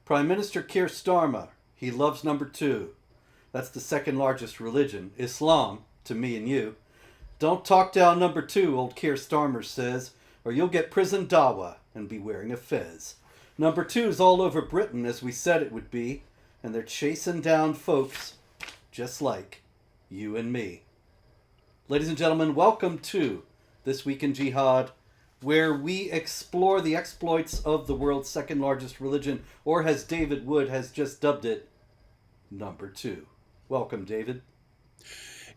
Prime Minister Keir Starmer, he loves number two. That's the second largest religion, Islam, to me and you. Don't talk down number two, old Keir Starmer says, or you'll get prison dawa and be wearing a fez. Number two's all over Britain, as we said it would be, and they're chasing down folks just like you and me. Ladies and gentlemen, welcome to This Week in Jihad, where we explore the exploits of the world's second largest religion, or as David Wood has just dubbed it, number two. Welcome, David.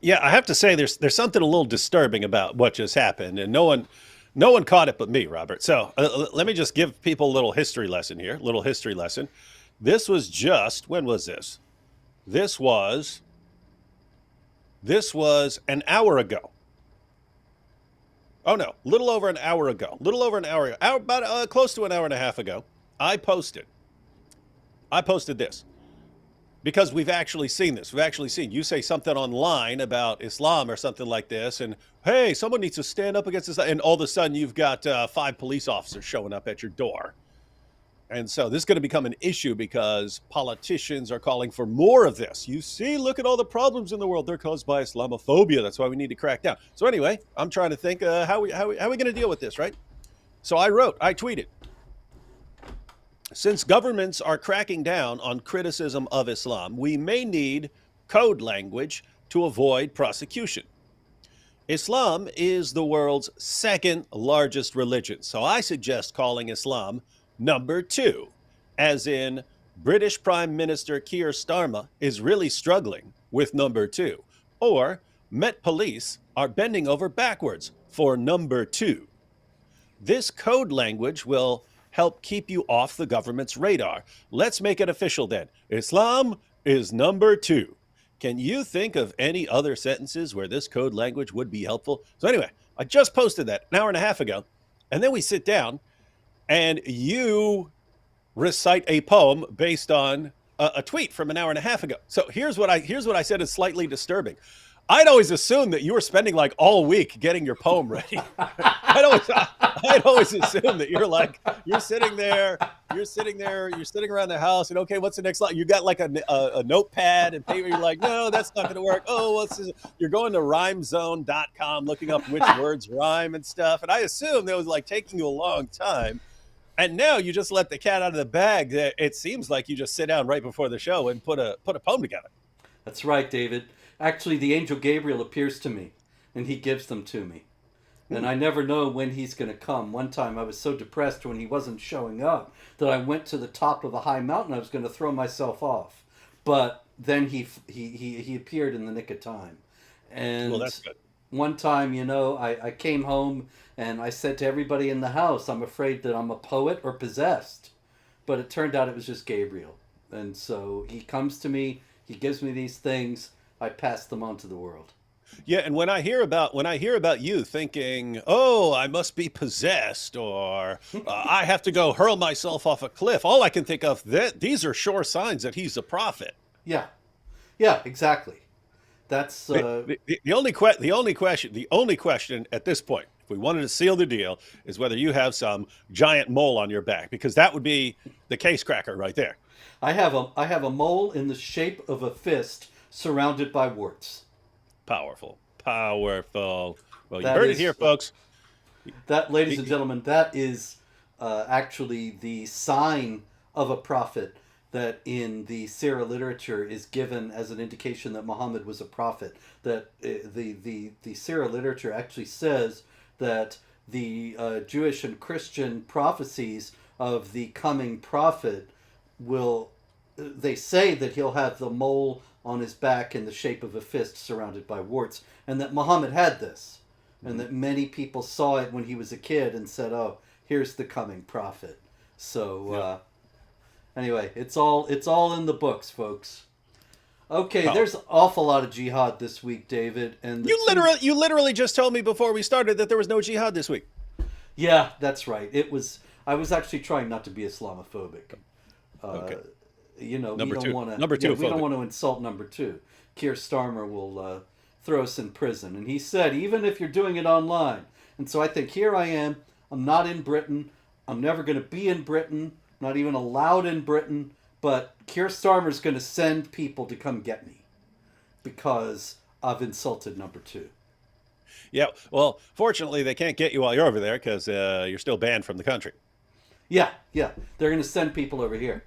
Yeah, I have to say there's something a little disturbing about what just happened, and no one caught it but me, Robert. So let me just give people a little history lesson here. Little history lesson. This was just when was this? This was an hour ago. Oh no, little over an hour ago. About close to an hour and a half ago. I posted this. Because we've actually seen this. We've actually seen you say something online about Islam or something like this, and hey, someone needs to stand up against this, and all of a sudden you've got 5 police officers showing up at your door. And so this is going to become an issue because politicians are calling for more of this. You see, look at all the problems in the world. They're caused by Islamophobia. That's why we need to crack down. So anyway, I'm trying to think how we going to deal with this, right? So I tweeted. Since governments are cracking down on criticism of Islam, we may need code language to avoid prosecution. Islam is the world's second largest religion, so I suggest calling Islam number two, as in British Prime Minister Keir Starmer is really struggling with number two, or Met Police are bending over backwards for number two. This code language will help keep you off the government's radar. Let's make it official then. Islam is number two. Can you think of any other sentences where this code language would be helpful? So anyway, I just posted that an hour and a half ago, and then we sit down and you recite a poem based on a tweet from an hour and a half ago. So here's what I said is slightly disturbing. I'd always assumed that you were spending like all week getting your poem ready. I'd always assumed that you're sitting around the house and okay, what's the next line? You got like a notepad and paper. You're like, no, that's not going to work. Oh, what's this? You're going to rhymezone.com, looking up which words rhyme and stuff. And I assumed that was like taking you a long time. And now you just let the cat out of the bag. It seems like you just sit down right before the show and put a poem together. That's right, David. Actually, the angel Gabriel appears to me, and he gives them to me. And I never know when he's going to come. One time I was so depressed when he wasn't showing up that I went to the top of a high mountain. I was going to throw myself off. But then he appeared in the nick of time. And well, that's good. One time, I came home and I said to everybody in the house, I'm afraid that I'm a poet or possessed. But it turned out it was just Gabriel. And so he comes to me, he gives me these things, I pass them on to the world. Yeah, and when I hear about you thinking, "Oh, I must be possessed," or "I have to go hurl myself off a cliff," all I can think of these are sure signs that he's a prophet. Yeah, exactly. That's the only question at this point, if we wanted to seal the deal, is whether you have some giant mole on your back, because that would be the case cracker right there. I have a mole in the shape of a fist surrounded by warts. Powerful. Well, you heard it here, folks. That, ladies and gentlemen, that is actually the sign of a prophet that in the Sirah literature is given as an indication that Muhammad was a prophet. That the Sirah literature actually says that the Jewish and Christian prophecies of the coming prophet they say that he'll have the mole on his back in the shape of a fist surrounded by warts, and that Muhammad had this, and that many people saw it when he was a kid and said, oh, here's the coming prophet. So anyway, it's all in the books, folks. Okay, There's an awful lot of jihad this week, David, and you literally just told me before we started that there was no jihad this week. Yeah, that's right. I was actually trying not to be Islamophobic. Okay. We don't want to insult number two. Keir Starmer will throw us in prison. And he said, even if you're doing it online. And so I think, here I am. I'm not in Britain. I'm never going to be in Britain. Not even allowed in Britain. But Keir Starmer's going to send people to come get me because I've insulted number two. Yeah. Well, fortunately, they can't get you while you're over there because you're still banned from the country. Yeah, yeah. They're going to send people over here.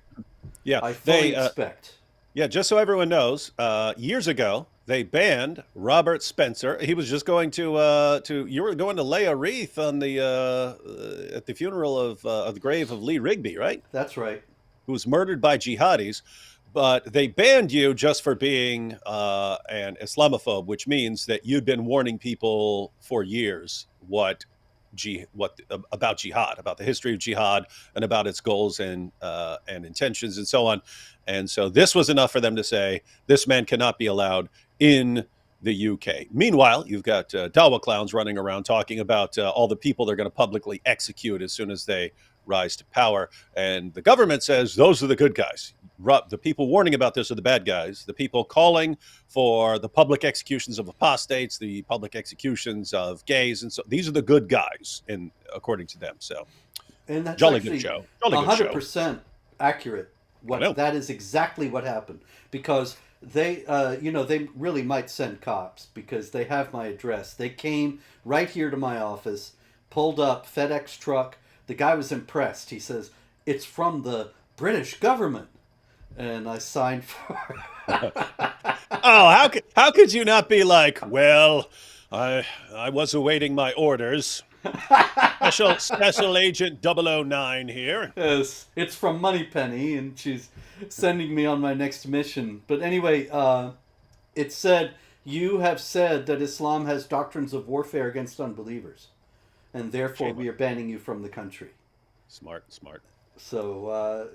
Yeah. I fully expect. Yeah. Just so everyone knows, years ago they banned Robert Spencer. He was just going to you were going to lay a wreath on the at the funeral of the grave of Lee Rigby, right? That's right. Who was murdered by jihadis. But they banned you just for being an Islamophobe, which means that you'd been warning people for years about jihad, about the history of jihad, and about its goals and intentions and so on. And so this was enough for them to say this man cannot be allowed in the UK. Meanwhile, you've got Dawa clowns running around talking about all the people they're going to publicly execute as soon as they rise to power. And the government says those are the good guys. The people warning about this are the bad guys. The people calling for the public executions of apostates, the public executions of gays, and so these are the good guys, according to them. So, and that's jolly actually good show. Jolly 100% accurate. That is exactly what happened because they, they really might send cops because they have my address. They came right here to my office, pulled up FedEx truck. The guy was impressed. He says, "It's from the British government." And I signed for Oh, how could you not be like, well, I was awaiting my orders. Special Agent 009 here. Yes, it's from Moneypenny, and she's sending me on my next mission. But anyway, it said, "You have said that Islam has doctrines of warfare against unbelievers, and therefore we are banning you from the country." Smart. So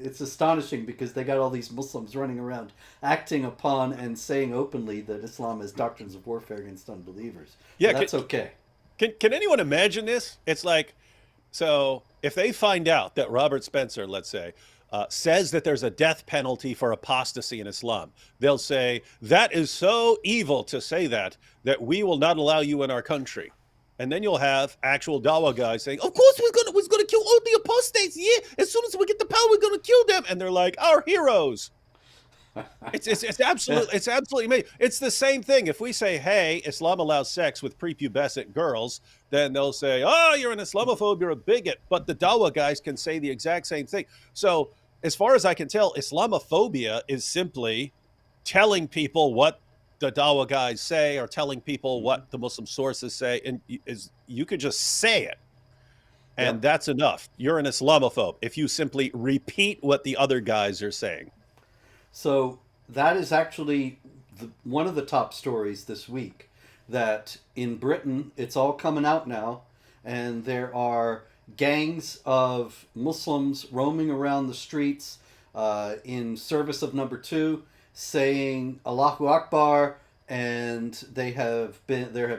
it's astonishing because they got all these Muslims running around acting upon and saying openly that Islam has doctrines of warfare against unbelievers. Yeah, but that's okay. Can anyone imagine this? It's like, so if they find out that Robert Spencer, let's say, says that there's a death penalty for apostasy in Islam, they'll say, that is so evil to say that we will not allow you in our country. And then you'll have actual Dawa guys saying, of course we're gonna kill all the apostates. Yeah, as soon as we get the power, we're gonna kill them. And they're like, our heroes. It's absolutely amazing. It's the same thing. If we say, hey, Islam allows sex with prepubescent girls, then they'll say, oh, you're an Islamophobe, you're a bigot. But the Dawa guys can say the exact same thing. So as far as I can tell, Islamophobia is simply telling people what the Dawa guys say or telling people what the Muslim sources say, and you could just say it, and that's enough. You're an Islamophobe if you simply repeat what the other guys are saying. So that is actually one of the top stories this week, that in Britain, it's all coming out now, and there are gangs of Muslims roaming around the streets in service of number two, saying Allahu Akbar, and there have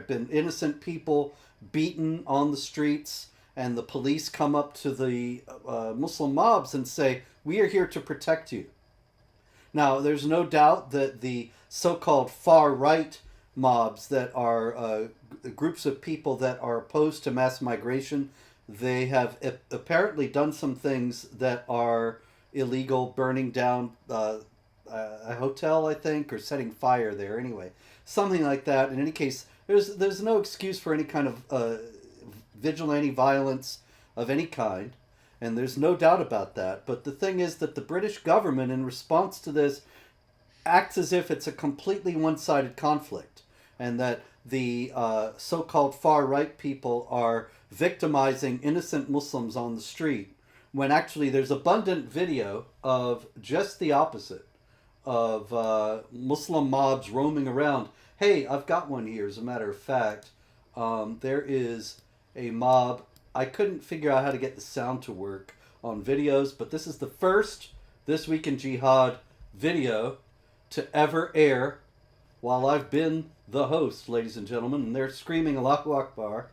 been innocent people beaten on the streets, and the police come up to the Muslim mobs and say, "We are here to protect you." Now, there's no doubt that the so-called far-right mobs that are groups of people that are opposed to mass migration, they have apparently done some things that are illegal, burning down a hotel, I think, or setting fire there. Anyway, something like that. In any case, there's no excuse for any kind of vigilante violence of any kind, and there's no doubt about that. But the thing is that the British government, in response to this, acts as if it's a completely one-sided conflict, and that the so-called far-right people are victimizing innocent Muslims on the street, when actually there's abundant video of just the opposite, of Muslim mobs roaming around. Hey, I've got one here, as a matter of fact. There is a mob. I couldn't figure out how to get the sound to work on videos, but this is the first This Week in Jihad video to ever air while I've been the host, ladies and gentlemen. And they're screaming Allahu Akbar.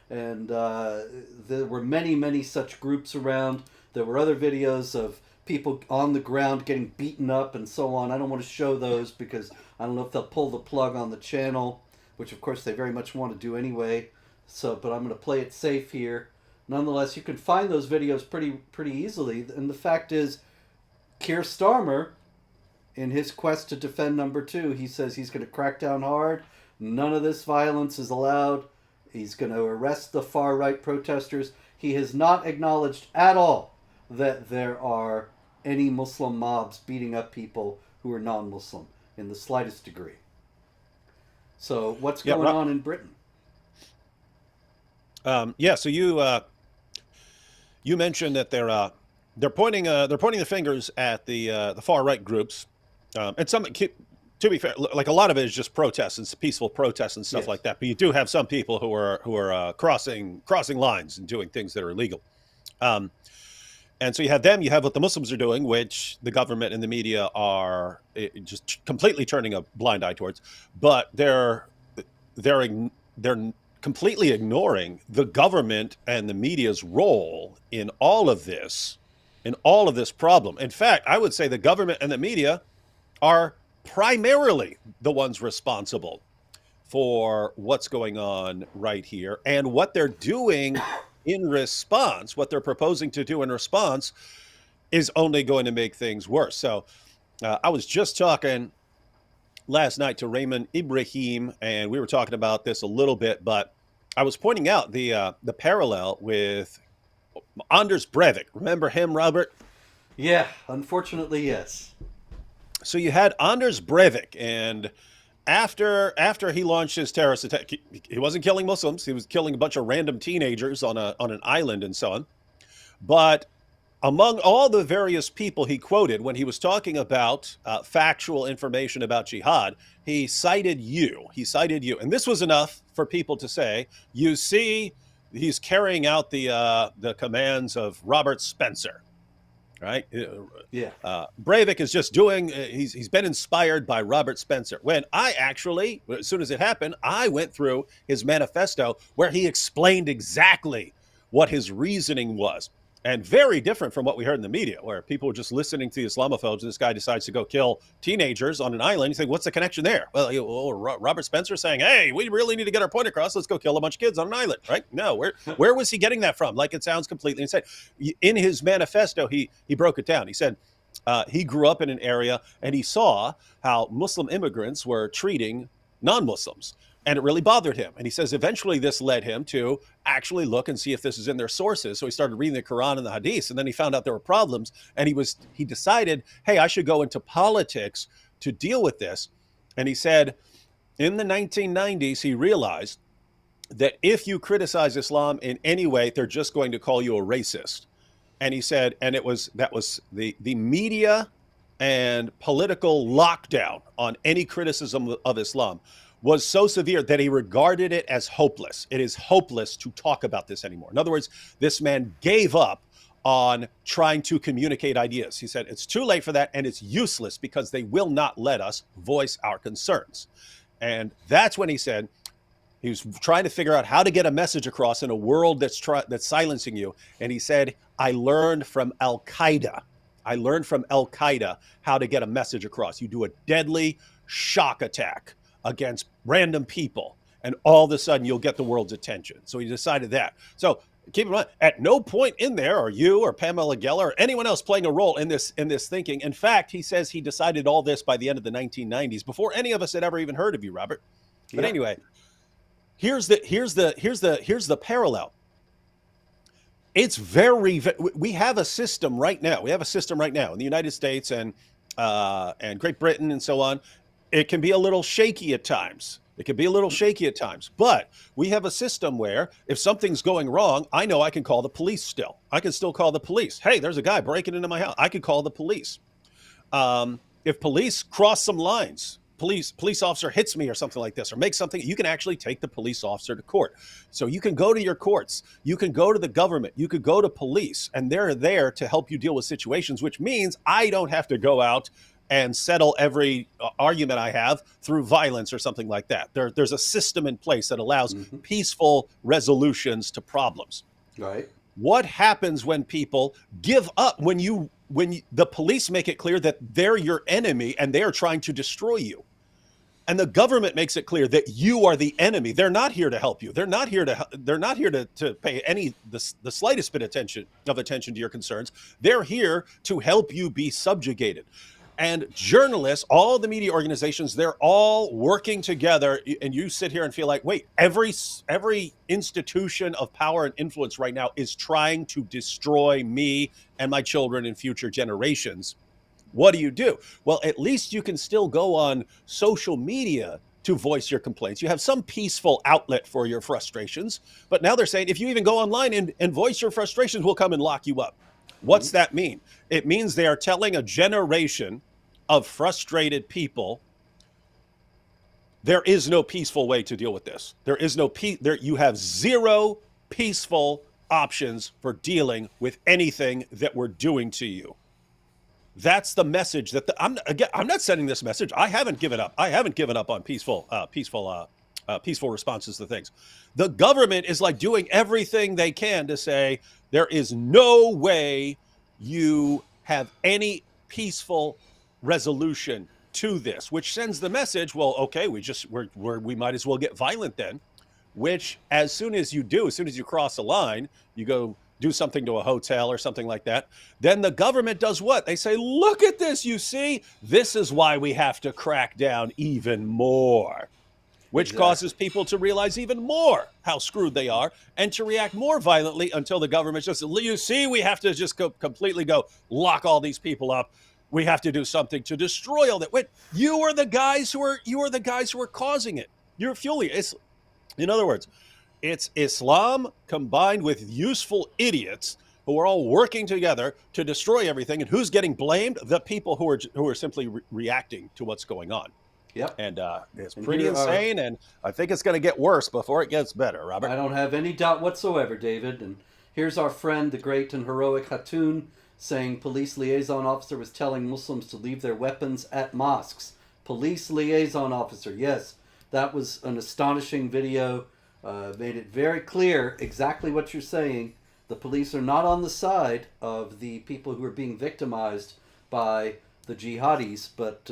And there were many, many such groups around. There were other videos of people on the ground getting beaten up and so on. I don't want to show those because I don't know if they'll pull the plug on the channel, which of course they very much want to do anyway. But I'm going to play it safe here. Nonetheless, you can find those videos pretty easily. And the fact is, Keir Starmer, in his quest to defend number two, he says he's going to crack down hard. None of this violence is allowed. He's going to arrest the far right protesters. He has not acknowledged at all that there are any Muslim mobs beating up people who are non-Muslim in the slightest degree. So what's going on in Britain? So you mentioned that they're pointing the fingers at the far right groups, and some. To be fair, like a lot of it is just protests and peaceful protests and stuff like that. But you do have some people who are crossing lines and doing things that are illegal. And so you have them. You have what the Muslims are doing, which the government and the media are just completely turning a blind eye towards. But they're completely ignoring the government and the media's role in all of this problem. In fact, I would say the government and the media are primarily the ones responsible for what's going on right here, and what they're doing in response, what they're proposing to do in response, is only going to make things worse. So I was just talking last night to Raymond Ibrahim, and we were talking about this a little bit, but I was pointing out the parallel with Anders Breivik. Remember him, Robert? Yeah, unfortunately, yes. So you had Anders Breivik, and after he launched his terrorist attack, he wasn't killing Muslims. He was killing a bunch of random teenagers on an island and so on. But among all the various people he quoted when he was talking about factual information about jihad, he cited you. And this was enough for people to say, you see, he's carrying out the commands of Robert Spencer. Right? Yeah. Breivik is just doing, he's been inspired by Robert Spencer. When I actually, as soon as it happened, I went through his manifesto where he explained exactly what his reasoning was. And very different from what we heard in the media, where people were just listening to the Islamophobes, and this guy decides to go kill teenagers on an island. You think, what's the connection there? Well, Robert Spencer saying, hey, we really need to get our point across. Let's go kill a bunch of kids on an island, right? No, where was he getting that from? Like, it sounds completely insane. In his manifesto, he broke it down. He said he grew up in an area, and he saw how Muslim immigrants were treating non-Muslims. And it really bothered him. And he says eventually this led him to actually look and see if this is in their sources. So he started reading the Quran and the Hadith, and then he found out there were problems. And he decided, hey, I should go into politics to deal with this. And he said in the 1990s, he realized that if you criticize Islam in any way, they're just going to call you a racist. And he said, and that was the media and political lockdown on any criticism of Islam was so severe that he regarded it as hopeless. It is hopeless to talk about this anymore. In other words, this man gave up on trying to communicate ideas. He said, it's too late for that, and it's useless because they will not let us voice our concerns. And that's when he said he was trying to figure out how to get a message across in a world that's silencing you. And he said, I learned from Al-Qaeda. How to get a message across. You do a deadly shock attack against random people, and all of a sudden you'll get the world's attention. So he decided that. So keep in mind, at no point in there are you or Pamela Geller or anyone else playing a role in this thinking. In fact, he says he decided all this by the end of the 1990s, before any of us had ever even heard of you, Robert. But anyway, here's the parallel. It's we have a system right now. We have a system right now in the United States and Great Britain and so on. It can be a little shaky at times. But we have a system where if something's going wrong, I know I can call the police still. I can still call the police. Hey, there's a guy breaking into my house. I could call the police. If police cross some lines, police officer hits me or something like this, or makes something, you can actually take the police officer to court. So you can go to your courts. You can go to the government. You could go to police, and they're there to help you deal with situations, which means I don't have to go out and settle every argument I have through violence or something like that. There's a system in place that allows peaceful resolutions to problems. Right. What happens when people give up, when the police make it clear that they're your enemy and they are trying to destroy you? And the government makes it clear that you are the enemy. They're not here to help you. They're not here to pay the slightest bit of attention to your concerns. They're here to help you be subjugated. And journalists, all the media organizations, they're all working together. And you sit here and feel like, wait, every institution of power and influence right now is trying to destroy me and my children and future generations. What do? Well, at least you can still go on social media to voice your complaints. You have some peaceful outlet for your frustrations. But now they're saying if you even go online and voice your frustrations, we'll come and lock you up. What's that mean? It means they are telling a generation of frustrated people there is no peaceful way to deal with this. There is no you have zero peaceful options for dealing with anything that we're doing to you. That's the message that I'm not sending this message. I haven't given up. I haven't given up on peaceful responses to things. The government is like doing everything they can to say there is no way you have any peaceful resolution to this, which sends the message, well, okay, we might as well get violent then, which as soon as you cross a line, you go do something to a hotel or something like that, then the government does what? They say, look at this, you see? This is why we have to crack down even more, which causes people to realize even more how screwed they are and to react more violently until the government just, you see, we have to just completely lock all these people up. We have to do something to destroy all that. Wait, you are the guys who are causing it. You're fueling it. In other words, it's Islam combined with useful idiots who are all working together to destroy everything. And who's getting blamed? The people who are simply reacting to what's going on. Yep. And it's pretty insane. And I think it's going to get worse before it gets better, Robert. I don't have any doubt whatsoever, David. And here's our friend, the great and heroic Hatun, saying police liaison officer was telling Muslims to leave their weapons at mosques. Police liaison officer, yes. That was an astonishing video. Made it very clear exactly what you're saying. The police are not on the side of the people who are being victimized by the jihadis, but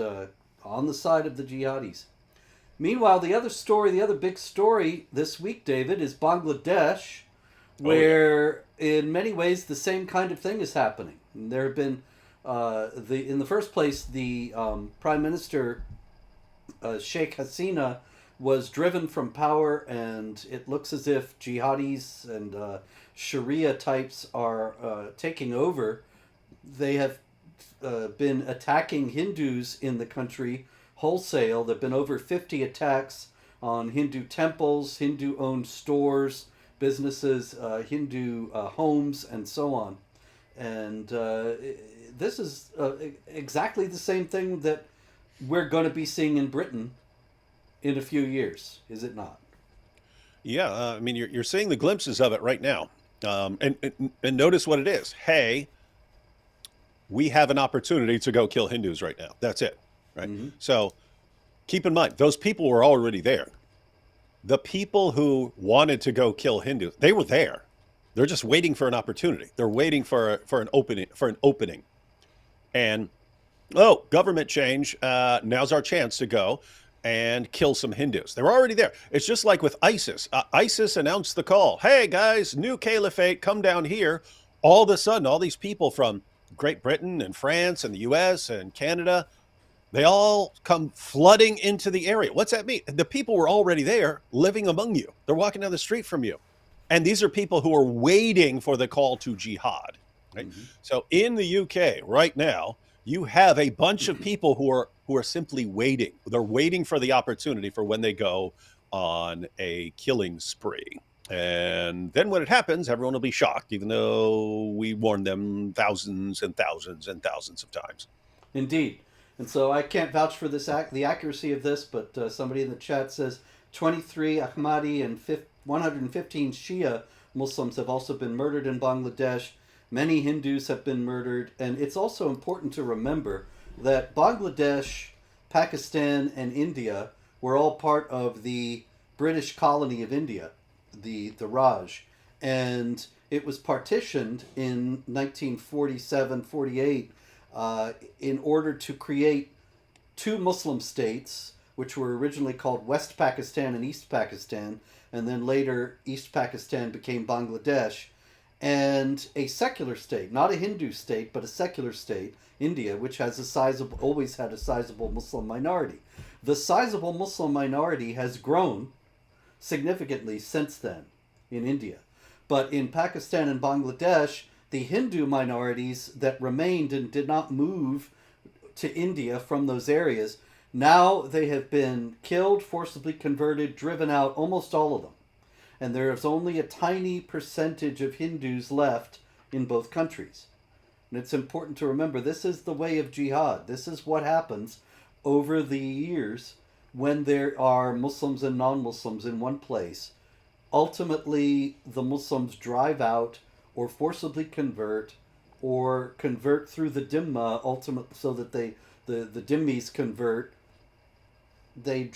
on the side of the jihadis. Meanwhile, the other big story this week, David, is Bangladesh, where in many ways the same kind of thing is happening. There have been, in the first place, the Prime Minister, Sheikh Hasina, was driven from power, and it looks as if jihadis and Sharia types are taking over. They have been attacking Hindus in the country wholesale. There have been over 50 attacks on Hindu temples, Hindu-owned stores, businesses, Hindu homes, and so on. And this is exactly the same thing that we're going to be seeing in Britain in a few years, is it not? Yeah, I mean, you're seeing the glimpses of it right now. And notice what it is. Hey, we have an opportunity to go kill Hindus right now. That's it, right? Mm-hmm. So keep in mind, those people were already there. The people who wanted to go kill Hindus, they were there. They're just waiting for an opportunity. They're waiting for an opening. And, government change, now's our chance to go and kill some Hindus. They're already there. It's just like with ISIS. ISIS announced the call. Hey, guys, new caliphate, come down here. All of a sudden, all these people from Great Britain and France and the US and Canada, they all come flooding into the area. What's that mean? The people were already there living among you. They're walking down the street from you. And these are people who are waiting for the call to jihad. Right? Mm-hmm. So in the UK right now, you have a bunch of people who are simply waiting. They're waiting for the opportunity for when they go on a killing spree. And then when it happens, everyone will be shocked, even though we warned them thousands and thousands and thousands of times. Indeed. And so I can't vouch for the accuracy of this, but somebody in the chat says 23 Ahmadi and 115 Shia Muslims have also been murdered in Bangladesh. Many Hindus have been murdered. And it's also important to remember that Bangladesh, Pakistan, and India were all part of the British colony of India, the Raj. And it was partitioned in 1947-48 in order to create two Muslim states which were originally called West Pakistan and East Pakistan, and then later East Pakistan became Bangladesh, and a secular state, not a Hindu state, but a secular state, India, which has always had a sizable Muslim minority. The sizable Muslim minority has grown significantly since then in India. But in Pakistan and Bangladesh, the Hindu minorities that remained and did not move to India from those areas, now they have been killed, forcibly converted, driven out, almost all of them. And there is only a tiny percentage of Hindus left in both countries. And it's important to remember this is the way of jihad. This is what happens over the years when there are Muslims and non-Muslims in one place. Ultimately, the Muslims drive out or forcibly convert or convert through the dhimma, ultimately, so that the dhimmis convert. They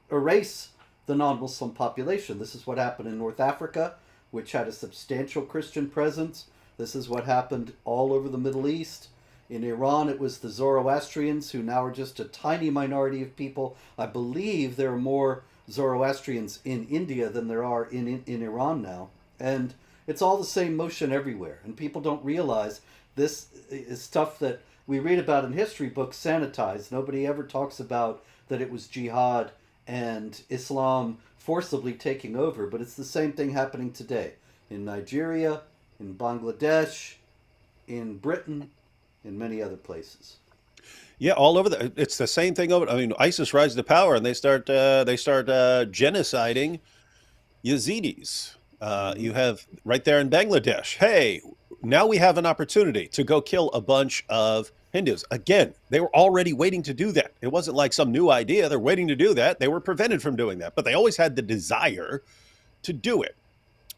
erase the non-Muslim population. This is what happened in North Africa, which had a substantial Christian presence. This is what happened all over the Middle East. In Iran, it was the Zoroastrians, who now are just a tiny minority of people. I believe there are more Zoroastrians in India than there are in Iran now. And it's all the same motion everywhere. And people don't realize this is stuff that we read about in history books sanitized. Nobody ever talks about that it was jihad and Islam forcibly taking over. But it's the same thing happening today in Nigeria, in Bangladesh, in Britain, in many other places. Yeah, all over it's the same thing over. I mean, ISIS rises to power and they start genociding Yazidis. You have right there in Bangladesh. Hey, now we have an opportunity to go kill a bunch of Hindus. Again, they were already waiting to do that. It wasn't like some new idea. They're waiting to do that. They were prevented from doing that, but they always had the desire to do it.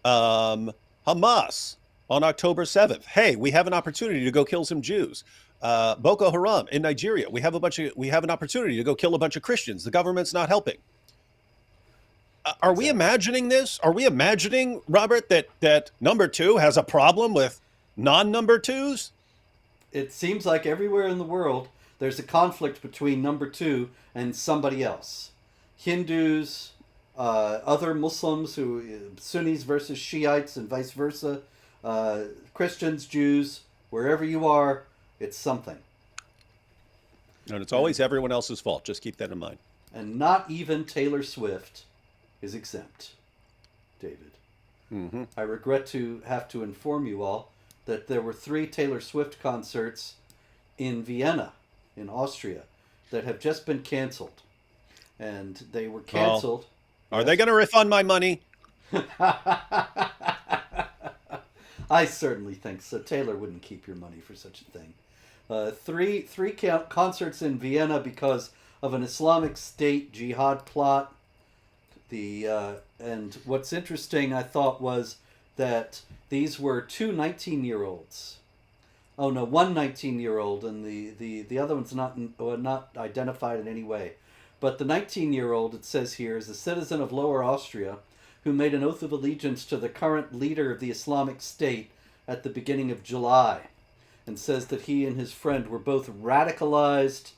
Hamas on October 7th. Hey, we have an opportunity to go kill some Jews. Boko Haram in Nigeria. We have an opportunity to go kill a bunch of Christians. The government's not helping. Are we imagining this? Are we imagining, Robert, that number two has a problem with non-number twos? It seems like everywhere in the world there's a conflict between number two and somebody else. Hindus, other Muslims, Sunnis versus Shiites and vice versa, Christians, Jews, wherever you are, it's something. And it's always everyone else's fault. Just keep that in mind. And not even Taylor Swift is exempt, David. Mm-hmm. I regret to have to inform you all that there were 3 Taylor Swift concerts in Vienna, in Austria, that have just been canceled. And they were canceled. Are they going to refund my money? I certainly think so. Taylor wouldn't keep your money for such a thing. Three concerts in Vienna because of an Islamic State jihad plot. And what's interesting, I thought, was that these were 2 19-year-olds. Oh no, one 19-year-old, and the other one's not identified in any way. But the 19-year-old, it says here, is a citizen of Lower Austria who made an oath of allegiance to the current leader of the Islamic State at the beginning of July, and says that he and his friend were both radicalized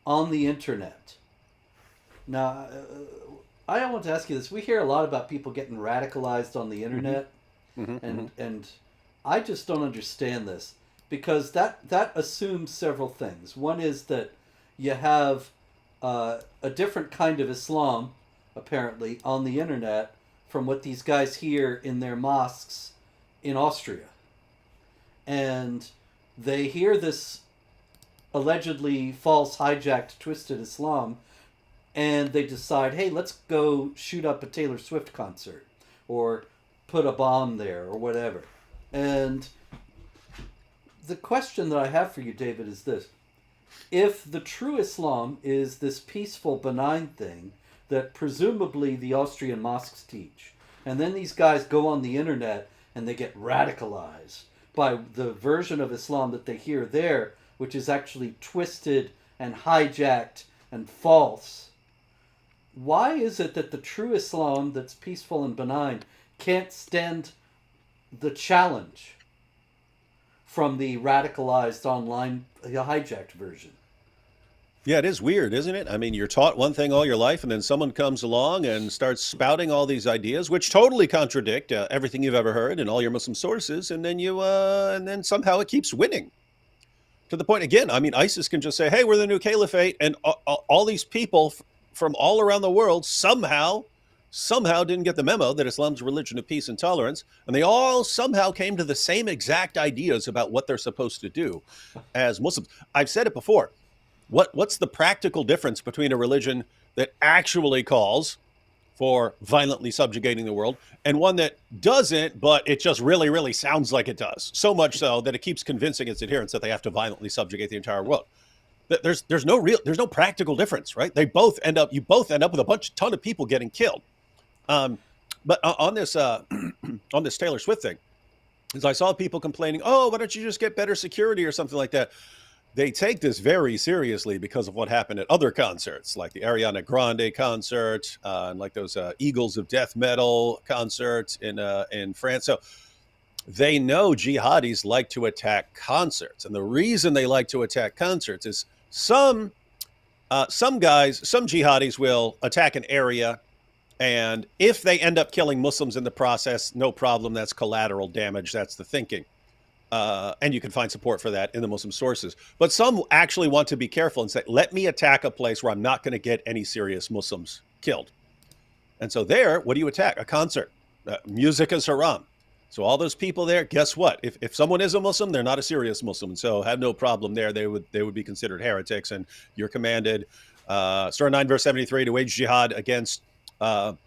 on the internet. Now, I want to ask you this. We hear a lot about people getting radicalized on the internet, and I just don't understand this, because that assumes several things. One is that you have a different kind of Islam, apparently, on the internet from what these guys hear in their mosques in Austria. And they hear this allegedly false, hijacked, twisted Islam, and they decide, hey, let's go shoot up a Taylor Swift concert, or put a bomb there, or whatever. And the question that I have for you, David, is this. If the true Islam is this peaceful, benign thing that presumably the Austrian mosques teach, and then these guys go on the internet and they get radicalized by the version of Islam that they hear there, which is actually twisted and hijacked and false, why is it that the true Islam that's peaceful and benign can't stand the challenge from the radicalized online hijacked version? Yeah, it is weird, isn't it? I mean, you're taught one thing all your life, and then someone comes along and starts spouting all these ideas, which totally contradict everything you've ever heard and all your Muslim sources, and then somehow it keeps winning. To the point again, I mean, ISIS can just say, "Hey, we're the new caliphate," and all these people from all around the world somehow didn't get the memo that Islam's a religion of peace and tolerance, and they all somehow came to the same exact ideas about what they're supposed to do as Muslims. I've said it before. What's the practical difference between a religion that actually calls for violently subjugating the world and one that doesn't, but it just really, really sounds like it does? So much so that it keeps convincing its adherents that they have to violently subjugate the entire world. There's no practical difference, right? You both end up with a ton of people getting killed. But on this on this Taylor Swift thing, as I saw people complaining, "Oh, why don't you just get better security or something like that?" They take this very seriously because of what happened at other concerts, like the Ariana Grande concert, and like those Eagles of Death Metal concerts in France. So they know jihadis like to attack concerts, and the reason they like to attack concerts is some jihadis will attack an area, and if they end up killing Muslims in the process, no problem. That's collateral damage. That's the thinking. And you can find support for that in the Muslim sources. But some actually want to be careful and say, let me attack a place where I'm not going to get any serious Muslims killed. And so there, what do you attack? A concert. Music is haram. So all those people there, guess what? If someone is a Muslim, they're not a serious Muslim. So have no problem there. They would be considered heretics. And you're commanded, Surah 9, verse 73, to wage jihad against the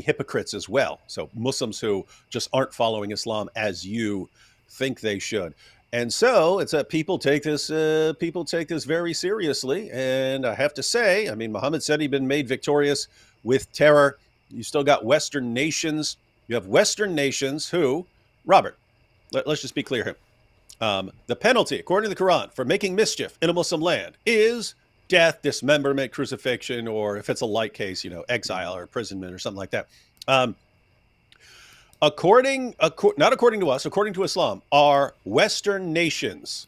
hypocrites as well. So Muslims who just aren't following Islam as you think they should. And so it's people take this very seriously. And I have to say, I mean, Muhammad said he'd been made victorious with terror. You still got Western nations. You have Western nations who, Robert, let's just be clear here. The penalty, according to the Quran, for making mischief in a Muslim land is death, dismemberment, crucifixion, or if it's a light case, exile or imprisonment or something like that. Not according to us, according to Islam, are Western nations,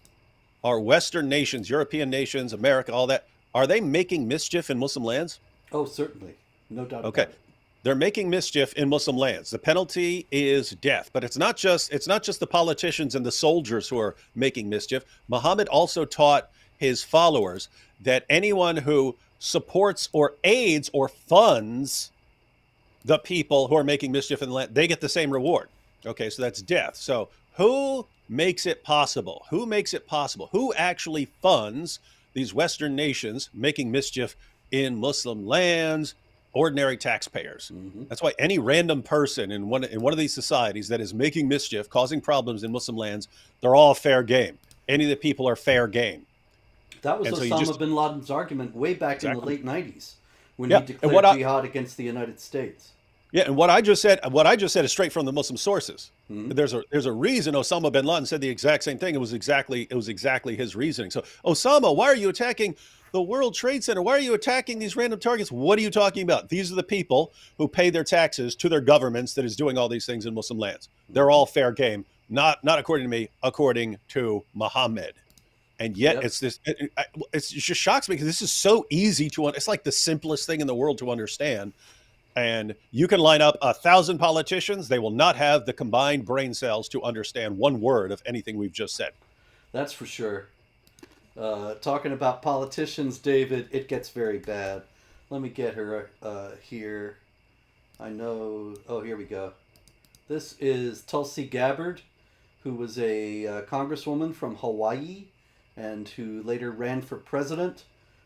European nations, America, all that, are they making mischief in Muslim lands? Oh, certainly. No doubt Okay. about it. They're making mischief in Muslim lands. The penalty is death, but it's not just the politicians and the soldiers who are making mischief. Muhammad also taught his followers that anyone who supports or aids or funds the people who are making mischief in the land, they get the same reward. Okay, so that's death. So who makes it possible? Who actually funds these Western nations making mischief in Muslim lands? Ordinary taxpayers. Mm-hmm. That's why any random person in one of these societies that is making mischief, causing problems in Muslim lands, they're all fair game. Any of the people are fair game. That was Osama bin Laden's argument way back in the late 90s when he declared jihad against the United States. Yeah, and what I just said is straight from the Muslim sources. Mm-hmm. There's a reason Osama bin Laden said the exact same thing. It was exactly his reasoning. So, Osama, why are you attacking the World Trade Center? Why are you attacking these random targets? What are you talking about? These are the people who pay their taxes to their governments that is doing all these things in Muslim lands. They're all fair game. Not according to me, according to Muhammad. And yet it's this. It just shocks me because this is so easy to. It's like the simplest thing in the world to understand. And you can line up 1,000 politicians; they will not have the combined brain cells to understand one word of anything we've just said. That's for sure. Talking about politicians, David, it gets very bad. Let me get her here. I know. Oh, here we go. This is Tulsi Gabbard, who was a congresswoman from Hawaii and who later ran for president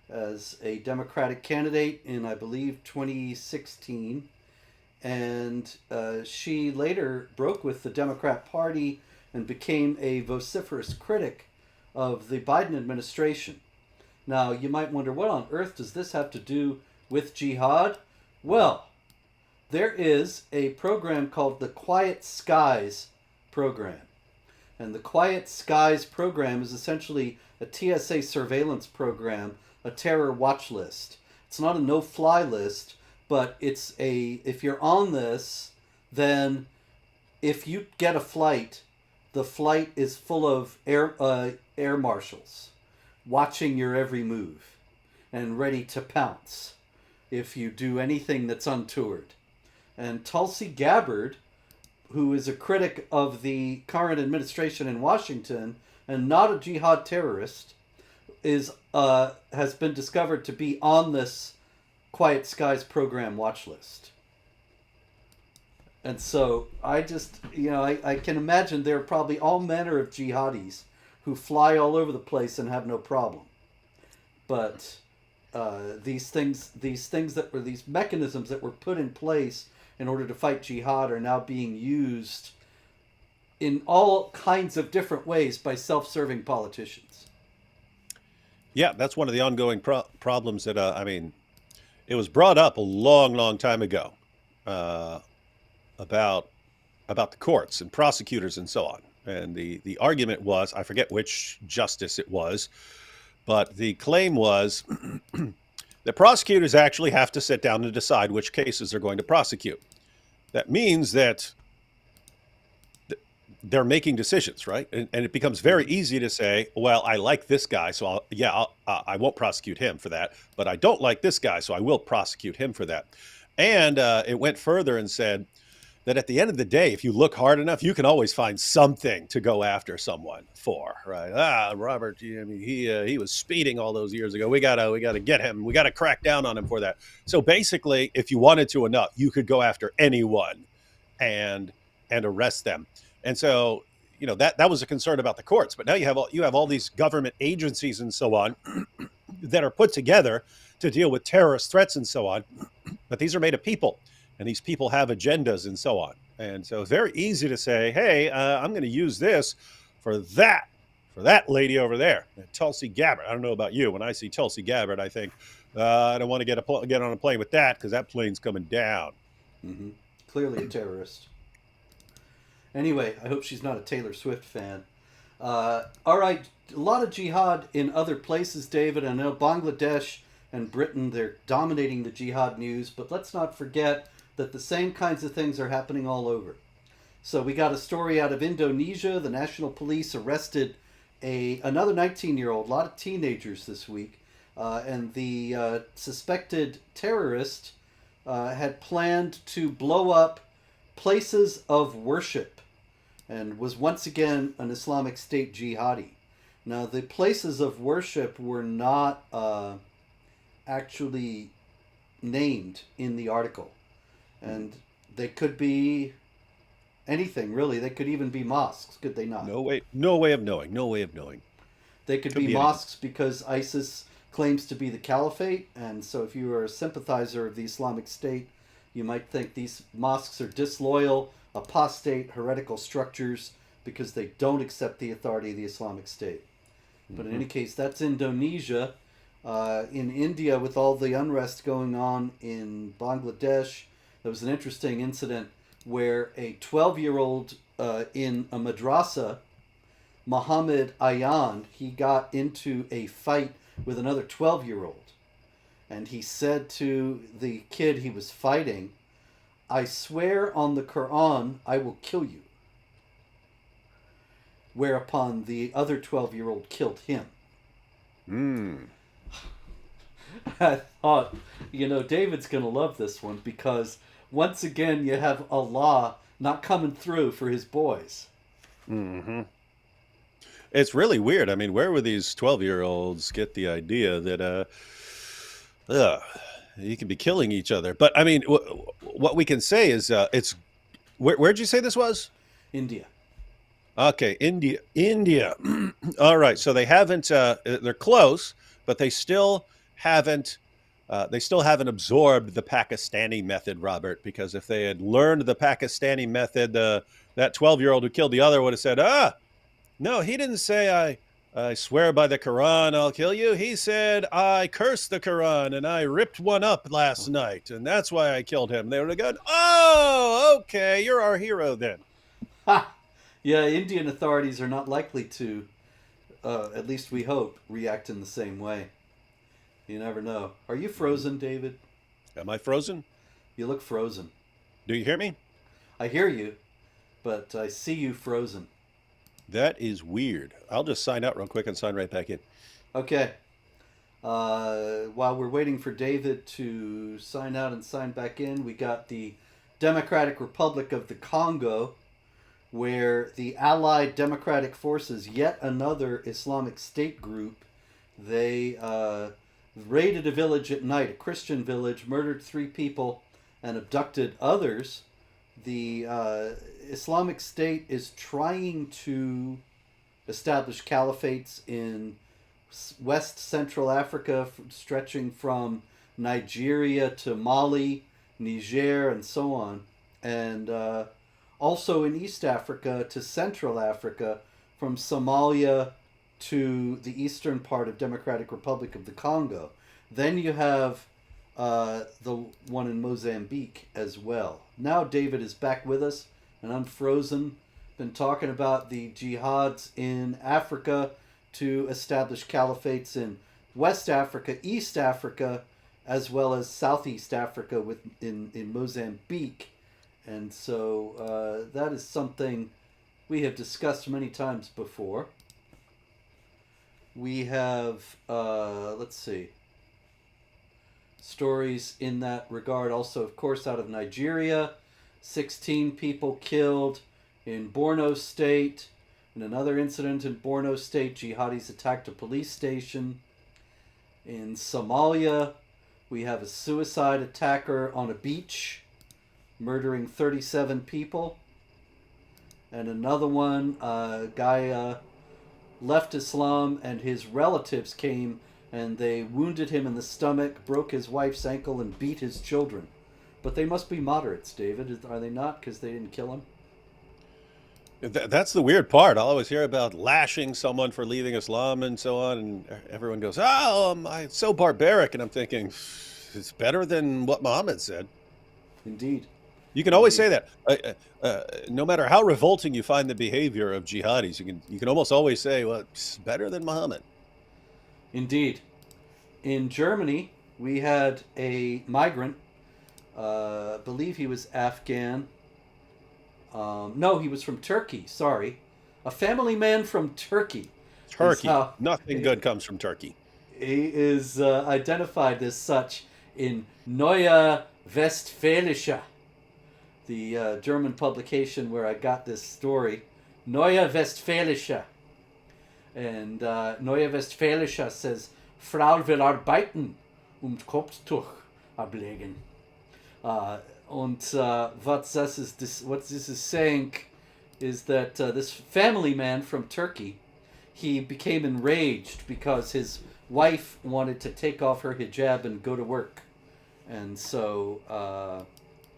as a Democratic candidate in, I believe, 2016. And she later broke with the Democrat Party and became a vociferous critic of the Biden administration. Now, you might wonder, what on earth does this have to do with jihad? Well, there is a program called the Quiet Skies program. And the Quiet Skies program is essentially a TSA surveillance program, a terror watch list. It's not a no-fly list, but it's if you're on this, then if you get a flight, the flight is full of air marshals. watching your every move and ready to pounce if you do anything that's untoward. And Tulsi Gabbard, who is a critic of the current administration in Washington and not a jihad terrorist, is has been discovered to be on this Quiet Skies program watch list. And so I just, I can imagine there are probably all manner of jihadis who fly all over the place and have no problem. But these mechanisms that were put in place in order to fight jihad are now being used in all kinds of different ways by self-serving politicians. Yeah, that's one of the ongoing problems that, it was brought up a long, long time ago about the courts and prosecutors and so on. And the argument was, I forget which justice it was, but the claim was that prosecutors actually have to sit down and decide which cases they're going to prosecute. That means that they're making decisions, right? And it becomes very easy to say, well, I like this guy, so I won't prosecute him for that. But I don't like this guy, so I will prosecute him for that. And it went further and said that at the end of the day, if you look hard enough, you can always find something to go after someone for, right? Robert, he was speeding all those years ago. We gotta get him. We gotta crack down on him for that. So basically, if you wanted to enough, you could go after anyone and arrest them. And so, that was a concern about the courts. But now you have all these government agencies and so on that are put together to deal with terrorist threats and so on. But these are made of people, and these people have agendas and so on. And so it's very easy to say, hey, I'm going to use this for that lady over there, Tulsi Gabbard. I don't know about you. When I see Tulsi Gabbard, I think, I don't want to get on a plane with that because that plane's coming down. Mm-hmm. Clearly a terrorist. Anyway, I hope she's not a Taylor Swift fan. All right, a lot of jihad in other places, David. I know Bangladesh and Britain, they're dominating the jihad news, but let's not forget that the same kinds of things are happening all over. So we got a story out of Indonesia. The national police arrested another 19-year-old, a lot of teenagers this week, and the suspected terrorist had planned to blow up places of worship and was once again an Islamic State jihadi. Now, the places of worship were not actually named in the article. And they could be anything, really. They could even be mosques, could they not? No way of knowing. They could be mosques because ISIS claims to be the caliphate, and so if you are a sympathizer of the Islamic State, you might think these mosques are disloyal, apostate, heretical structures because they don't accept the authority of the Islamic State. But in any case, that's Indonesia. In India, with all the unrest going on in Bangladesh, there was an interesting incident where a 12-year-old in a madrasa, Muhammad Ayan, he got into a fight with another 12-year-old. And he said to the kid he was fighting, "I swear on the Quran, I will kill you." Whereupon the other 12-year-old killed him. I thought, David's going to love this one because once again you have Allah not coming through for his boys. Mm-hmm. It's really weird. I mean, where would these 12-year-olds get the idea that you can be killing each other? But I mean, what we can say is it's where'd you say this was? India. Okay, India. All right, so they haven't. They're close, but they still haven't. They still haven't absorbed the Pakistani method, Robert. Because if they had learned the Pakistani method, that 12-year-old who killed the other would have said, no, he didn't say I swear by the Quran I'll kill you. He said I cursed the Quran and I ripped one up last night, and that's why I killed him. They would have gone, oh, okay, you're our hero then. Ha! Yeah, Indian authorities are not likely to, at least we hope, react in the same way. You never know. Are you frozen, David? Am I frozen? You look frozen. Do you hear me? I hear you, but I see you frozen. That is weird. I'll just sign out real quick and sign right back in. Okay. While we're waiting for David to sign out and sign back in, we got the Democratic Republic of the Congo, where the Allied Democratic Forces, yet another Islamic State group, they raided a village at night, a Christian village, murdered 3 people, and abducted others. The Islamic State is trying to establish caliphates in West Central Africa, stretching from Nigeria to Mali, Niger, and so on, and also in East Africa to Central Africa, from Somalia to the eastern part of Democratic Republic of the Congo. Then you have the one in Mozambique as well. Now David is back with us and unfrozen. Been talking about the jihads in Africa to establish caliphates in West Africa, East Africa, as well as Southeast Africa in Mozambique. And so that is something we have discussed many times before. We have, let's see, stories in that regard also, of course, out of Nigeria. 16 people killed in Borno State. In another incident in Borno State, jihadis attacked a police station. In Somalia, we have a suicide attacker on a beach, murdering 37 people. And another one, a guy left Islam and his relatives came and they wounded him in the stomach, broke his wife's ankle, and beat his children. But they must be moderates, David, are they not? Because they didn't kill him? That's the weird part. I'll always hear about lashing someone for leaving Islam and so on, and everyone goes, "Oh, it's so barbaric," and I'm thinking, it's better than what Muhammad said. Indeed. You can always say that. No matter how revolting you find the behavior of jihadis, you can almost always say, "Well, it's better than Muhammad." Indeed. In Germany, we had a migrant. I believe he was Afghan. No, he was from Turkey. Sorry. A family man from Turkey. Turkey. Nothing good comes from Turkey. He is identified as such in Neue Westfälische, the German publication where I got this story. Neue Westfälische. And Neue Westfälische says, Frau will arbeiten und Kopftuch ablegen. Und what this is saying is that this family man from Turkey, he became enraged because his wife wanted to take off her hijab and go to work. And so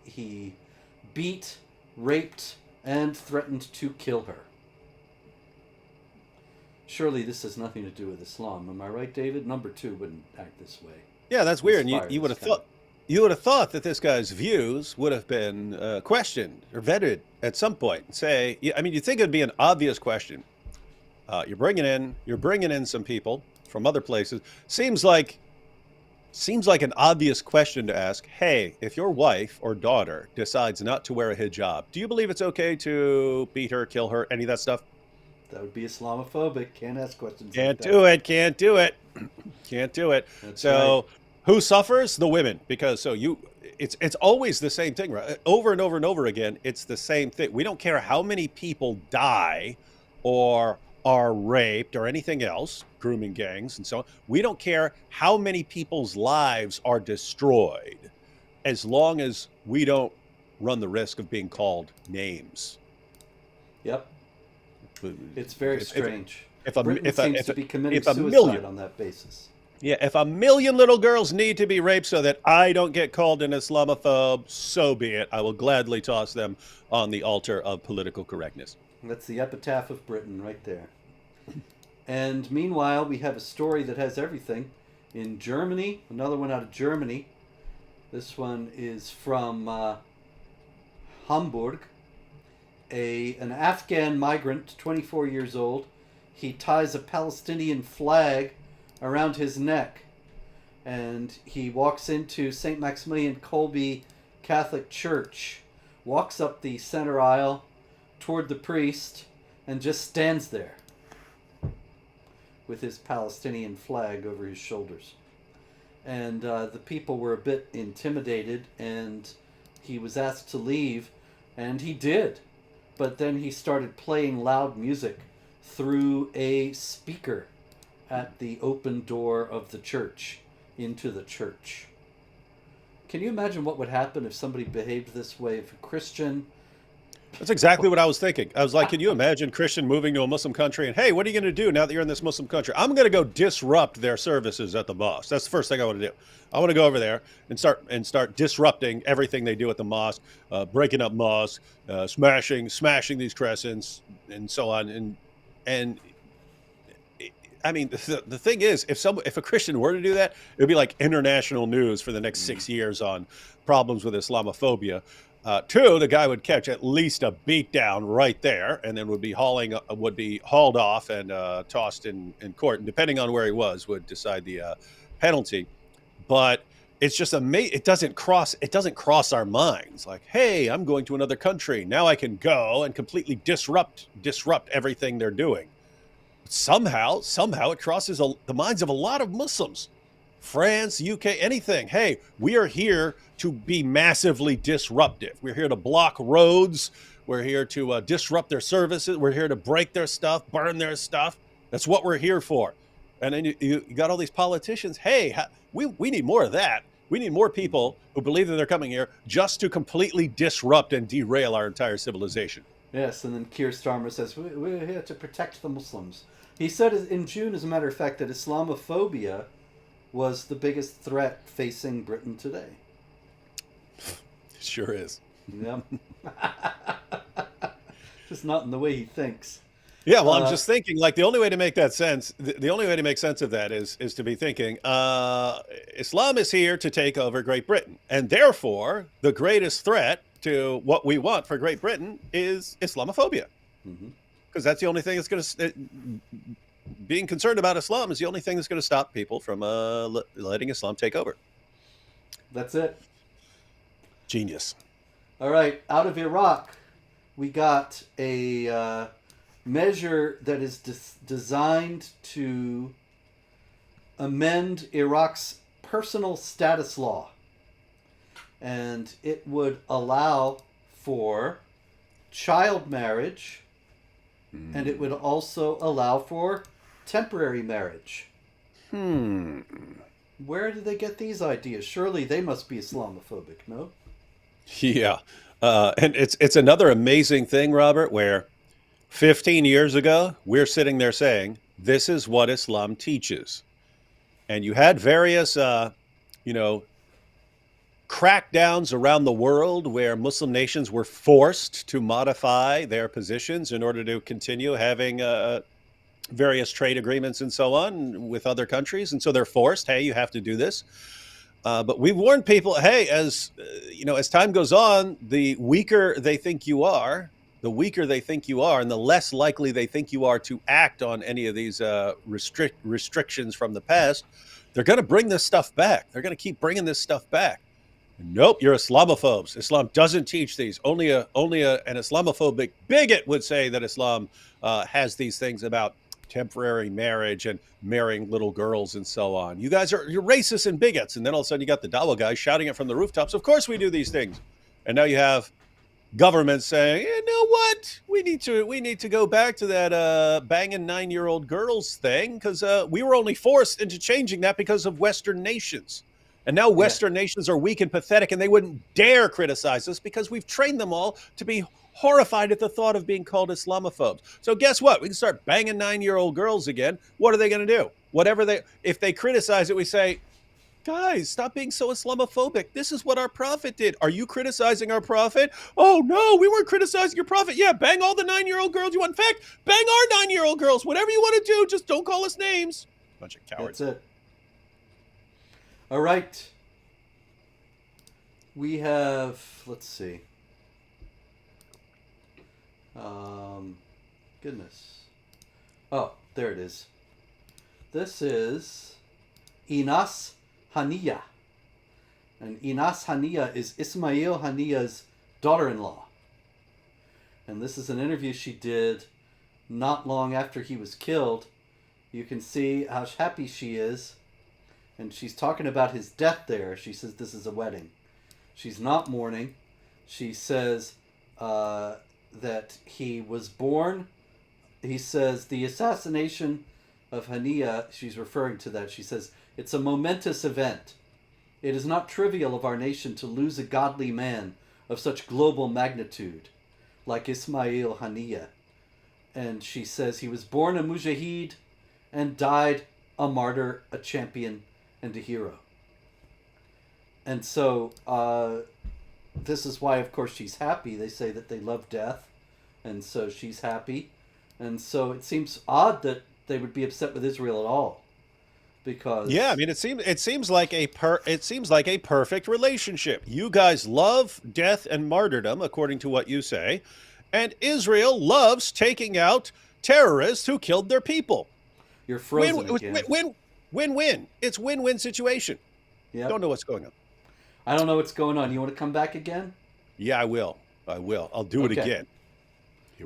he beat, raped, and threatened to kill her. Surely this has nothing to do with Islam. Am I right, David? Number 2 wouldn't act this way. Yeah, that's weird. And you would have thought that this guy's views would have been questioned or vetted at some point. Say, I mean, you'd think it'd be an obvious question. You're bringing in some people from other places. Seems like an obvious question to ask. Hey, if your wife or daughter decides not to wear a hijab, do you believe it's okay to beat her, kill her, any of that stuff? That would be Islamophobic. Can't ask questions. Can't do it. Can't do it. That's so, right. Who suffers? The women, because it's always the same thing, right? Over and over and over again, it's the same thing. We don't care how many people die, or are raped, or anything else, grooming gangs and so on. We don't care how many people's lives are destroyed, as long as we don't run the risk of being called names. Yep. It's very strange. Britain seems to be committing suicide on that basis. Yeah, if 1 million little girls need to be raped so that I don't get called an Islamophobe, so be it. I will gladly toss them on the altar of political correctness. That's the epitaph of Britain right there. And meanwhile, we have a story that has everything. In Germany, another one out of Germany. This one is from Hamburg. An Afghan migrant, 24 years old, he ties a Palestinian flag around his neck, and he walks into St. Maximilian Kolbe Catholic Church, walks up the center aisle toward the priest, and just stands there. with his Palestinian flag over his shoulders. And the people were a bit intimidated, and he was asked to leave, and he did. But then he started playing loud music through a speaker at the open door of the church into the church. Can you imagine what would happen if somebody behaved this way? If a Christian... That's exactly what I was thinking. I was like, can you imagine Christian moving to a Muslim country and, hey, what are you going to do now that you're in this Muslim country? I'm going to go disrupt their services at the mosque. That's the first thing I want to do. I want to go over there and start disrupting everything they do at the mosque, breaking up mosques, smashing these crescents, and so on. And I mean, the thing is, if a Christian were to do that, it would be like international news for the next 6 years on problems with Islamophobia. Two, the guy would catch at least a beat down right there, and then would be hauled off and tossed in court. And depending on where he was, would decide the penalty. But it's just amazing. It doesn't cross our minds. Like, hey, I'm going to another country. Now I can go and completely disrupt everything they're doing. Somehow it crosses the minds of a lot of Muslims. France, UK, anything. Hey, we are here to be massively disruptive. We're here to block roads. We're here to disrupt their services. We're here to break their stuff, burn their stuff. That's what we're here for. And then you got all these politicians. Hey, we need more of that. We need more people who believe that they're coming here just to completely disrupt and derail our entire civilization. Yes, and then Keir Starmer says, we're here to protect the Muslims. He said in June, as a matter of fact, that Islamophobia was the biggest threat facing Britain today. It sure is. Yep. Just not in the way he thinks. Yeah, well, I'm just thinking, like, the only way to make that sense, the only way to make sense of that is to be thinking, Islam is here to take over Great Britain. And therefore, the greatest threat to what we want for Great Britain is Islamophobia. Because that's the only thing that's going to... Being concerned about Islam is the only thing that's going to stop people from letting Islam take over. That's it. Genius. All right, out of Iraq, we got a measure that is designed to amend Iraq's personal status law. And it would allow for child marriage, and it would also allow for temporary marriage. Where did they get these ideas? Surely they must be Islamophobic, no? Yeah. And it's another amazing thing, Robert, where 15 years ago, we're sitting there saying, this is what Islam teaches. And you had various, crackdowns around the world where Muslim nations were forced to modify their positions in order to continue having various trade agreements and so on with other countries. And so they're forced, hey, you have to do this. But we've warned people, hey, as time goes on, the weaker they think you are, and the less likely they think you are to act on any of these restrictions from the past, they're going to bring this stuff back. They're going to keep bringing this stuff back. Nope, you're Islamophobes. Islam doesn't teach these. Only an Islamophobic bigot would say that Islam has these things about temporary marriage and marrying little girls and so on. You're racist and bigots. And then all of a sudden you got the Dawa guys shouting it from the rooftops. Of course we do these things. And now you have governments saying, you know what? We need to go back to that banging 9-year-old girls thing because we were only forced into changing that because of Western nations. And now Western nations are weak and pathetic, and they wouldn't dare criticize us because we've trained them all to be horrified at the thought of being called Islamophobes. So guess what? We can start banging 9-year-old girls again. What are they going to do? If they criticize it, we say, guys, stop being so Islamophobic. This is what our prophet did. Are you criticizing our prophet? Oh, no, we weren't criticizing your prophet. Yeah, bang all the 9-year-old girls you want. In fact, bang our 9-year-old girls. Whatever you want to do, just don't call us names. Bunch of cowards. That's it. All right. We have, let's see. Goodness. Oh, there it is. This is Inas Haniya. And Inas Haniya is Ismail Haniya's daughter-in-law. And this is an interview she did not long after he was killed. You can see how happy she is. And she's talking about his death there. She says this is a wedding. She's not mourning. She says that he was born. He says the assassination of Hania, she's referring to that. She says, it's a momentous event. It is not trivial of our nation to lose a godly man of such global magnitude, like Ismail Hania. And she says he was born a mujahid and died a martyr, a champion, and a hero. And so this is why, of course, she's happy. They say that they love death, and so she's happy. And so it seems odd that they would be upset with Israel at all, because Yeah, I mean, it seems like a perfect relationship. You guys love death and martyrdom, according to what you say, and Israel loves taking out terrorists who killed their people. you're frozen again. Win-win. It's win-win situation. Yep. Don't know what's going on. I don't know what's going on. You want to come back again? Yeah, I will. I'll do it Okay. again.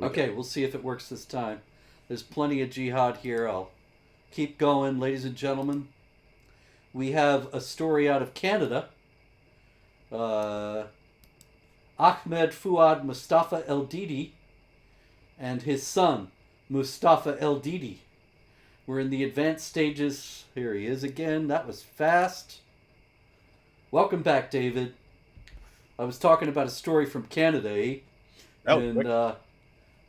Okay, we'll see if it works this time. There's plenty of jihad here. I'll keep going, ladies and gentlemen. We have a story out of Canada. Ahmed Fuad Mustafa El Didi and his son, Mustafa El Didi. We're in the advanced stages. Here he is again. That was fast. Welcome back, David. I was talking about a story from Canada, eh? And